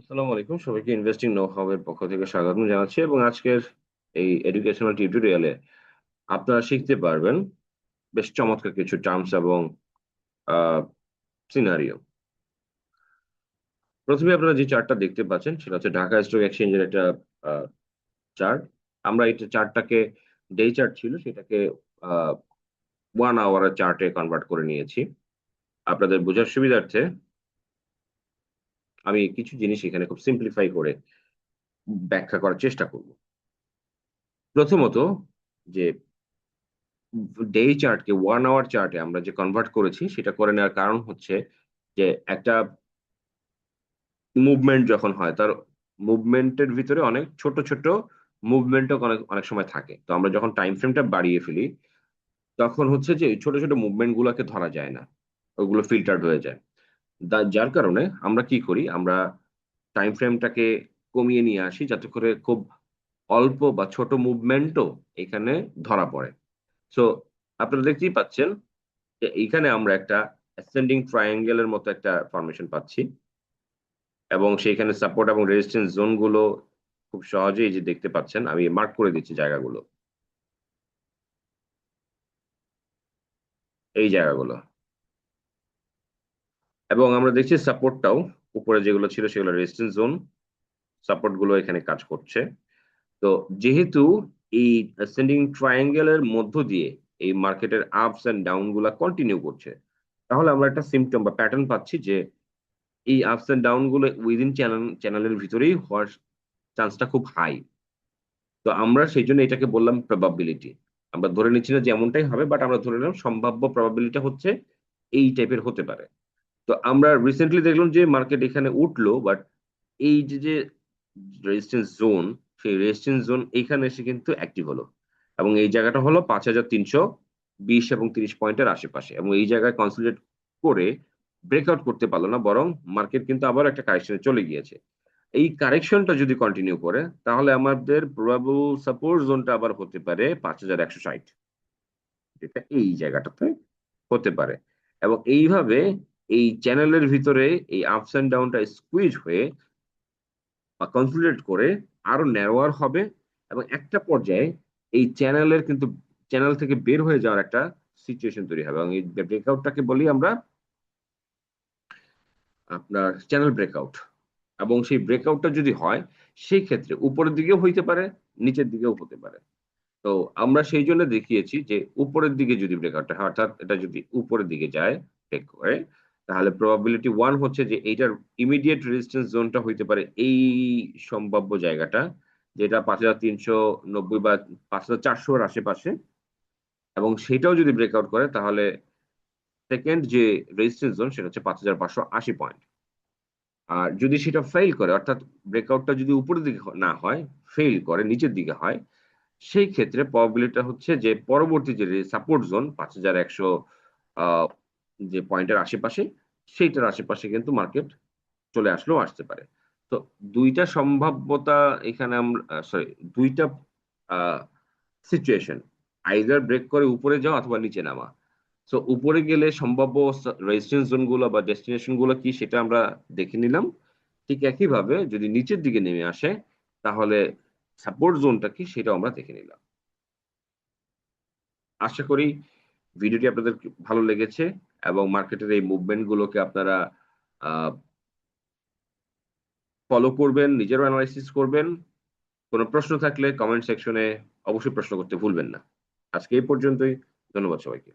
আসসালামু আলাইকুম। সবাইকে ইনভেস্টিং নো হাউ এর পক্ষ থেকে স্বাগতম জানাচ্ছি এবং আজকের এই এডুকেশনাল টিউটোরিয়ালে আপনারা শিখতে পারবেন বেশ চমৎকার কিছু টার্মস এবং আ সিনারিও। ১ম এ আপনারা যে চার্টটা দেখতে পাচ্ছেন সেটা হচ্ছে ঢাকা স্টক এক্সচেঞ্জের একটা আ চার্ট। আমরা এই চার্টটাকে ডে চার্ট ছিল সেটাকে আ 1 আওয়ার এর চার্টে কনভার্ট করে নিয়েছি। আপনাদের বোঝার সুবিধার্থে আমি কিছু জিনিস এখানে খুব সিম্পলিফাই করে ব্যাখ্যা করার চেষ্টা করব। প্রথমত যে ডে চার্টকে 1 আওয়ার চার্টে আমরা যে কনভার্ট করেছি সেটা করে নেওয়ার কারণ হচ্ছে যে একটা মুভমেন্ট যখন হয় তার মুভমেন্টের ভিতরে অনেক ছোট, ছোট মুভমেন্টও অনেক অনেক সময় থাকে। তো আমরা যখন টাইম ফ্রেমটা বাড়িয়ে ফেলি তখন হচ্ছে যে এই ছোট, ছোট মুভমেন্ট গুলাকে ধরা যায় না। ওগুলো ফিল্টার্ড হয়ে যায়। যার কারণে আমরা কি করি? আমরা টাইম ফ্রেমটাকে কমিয়ে নিয়ে আসি যাতে করে খুব অল্প বা ছোট মুভমেন্টও এখানে ধরা পড়ে। সো আপনারা দেখতেই পাচ্ছেন যে এইখানে আমরা একটা অ্যাসেন্ডিং ট্রায়াঙ্গেল এর মতো একটা ফরমেশন পাচ্ছি এবং সেইখানে সাপোর্ট এবং রেজিস্ট্যান্স জোন গুলো খুব সহজেই এই যে দেখতে পাচ্ছেন। আমি মার্ক করে দিচ্ছি জায়গাগুলো। এই জায়গাগুলো। এবং আমরা দেখছি সাপোর্টটাও উপরে যেগুলো ছিল সেগুলো রেজিস্ট্যান্স জোন। সাপোর্ট গুলো এখানে কাজ করছে। তো যেহেতু এই অ্যাসেন্ডিং ট্রায়াঙ্গেল এর মধ্য দিয়ে এই মার্কেটের আপস অ্যান্ড ডাউন গুলা কন্টিনিউ করছে। তাহলে আমরা একটা সিম্পটম বা প্যাটার্ন পাচ্ছি যে এই আপস অ্যান্ড ডাউন গুলো উইদিন চ্যানেলের ভিতরেই হওয়ার চান্সটা খুব হাই। তো আমরা সেইজন্য এটাকে বললাম প্রবাবিলিটি। আমরা ধরে নিচ্ছি না যে এমনটাই হবে, বাট আমরা ধরে নিলাম সম্ভাব্য প্রবাবিলিটি হচ্ছে এই টাইপের হতে পারে। তো আমরা রিসেন্টলি দেখলাম যে মার্কেট এখানে উঠলো, বাট এই যে রেজিস্ট্যান্স জোন, সেই রেজিস্ট্যান্স জোন এইখানে এসে কিন্তু অ্যাক্টিভ হলো। এবং এই জায়গাটা হলো ৫,৩২০ এবং ৩০ পয়েন্টের আশেপাশে। এবং এই জায়গায় কনসলিডেট করে ব্রেকআউট করতে পারল না। বরং মার্কেট কিন্তু আবারও একটা কারেকশন এ চলে গিয়েছে। এই কারেকশনটা যদি কন্টিনিউ করে তাহলে আমাদের প্রবাবল সাপোর্ট জোনটা আবার হতে পারে ৫,১৬০, যেটা এই জায়গাটাতে হতে পারে। এবং এইভাবে এই চ্যানেলের ভিতরে এই আপস অ্যান্ড ডাউনটা স্কুইজ হয়ে বা কনসলিডেট করে আরো ন্যারোয়ার হবে এবং একটা পর্যায়ে এই চ্যানেল থেকে বের হয়ে যাওয়ার একটা সিচুয়েশন তৈরি হবে এবং এই ব্রেকআউটটাকে বলি আমরা আপনার চ্যানেল ব্রেকআউট। এবং সেই ব্রেকআউটটা যদি হয় সেই ক্ষেত্রে উপরের দিকেও হইতে পারে, নিচের দিকেও হতে পারে। তো আমরা সেইজন্য দেখিয়েছি যে উপরের দিকে যদি ব্রেকআউটটা হয়, অর্থাৎ এটা যদি উপরের দিকে যায় ব্রেক করে, তাহলে প্রবাবিলিটি 1 হচ্ছে যে এইটার ইমিডিয়েট রেজিস্ট্যান্স জোনটা হইতে পারে এই সম্ভাব্য জায়গাটা, যেটা ৫,৩৯০ বা ৫,৪০০ এর আশেপাশে। এবং সেটাও যদি ব্রেকআউট করে তাহলে 2nd যে রেজিস্ট্যান্স জোন সেটা হচ্ছে ৫,৫৮০ পয়েন্ট। আর যদি সেটা ফেইল করে, অর্থাৎ ব্রেকআউটটা যদি উপরের দিকে না হয়, ফেইল করে নিচের দিকে হয়, সেই ক্ষেত্রে প্রবাবিলিটি হচ্ছে যে পরবর্তী যে সাপোর্ট জোন ৫,১০০ আ যে পয়েন্টের আশেপাশে, সেইটার আশেপাশে কিন্তু মার্কেট চলে আসলেও আসতে পারে। তো ২ টা সম্ভাব্যতা এখানে সরি ২ টা আ সিচুয়েশন। আইদার ব্রেক করে উপরে যাওয়া অথবা নিচে নামা। সো উপরে গেলে সম্ভাব্য রেজিস্ট্যান্স জোন গুলো বা ডেস্টিনেশন গুলো কি সেটা আমরা দেখে নিলাম। ঠিক একইভাবে যদি নিচের দিকে নেমে আসে তাহলে সাপোর্ট জোনটা কি সেটাও আমরা দেখে নিলাম। আশা করি ভিডিওটি আপনাদের ভালো লেগেছে এবং মার্কেটের এই মুভমেন্ট গুলোকে আপনারা আ ফলো করবেন, নিজেরও এনালাইসিস করবেন। কোন প্রশ্ন থাকলে কমেন্ট সেকশনে অবশ্যই প্রশ্ন করতে ভুলবেন না। আজকে এই পর্যন্তই। ধন্যবাদ সবাইকে।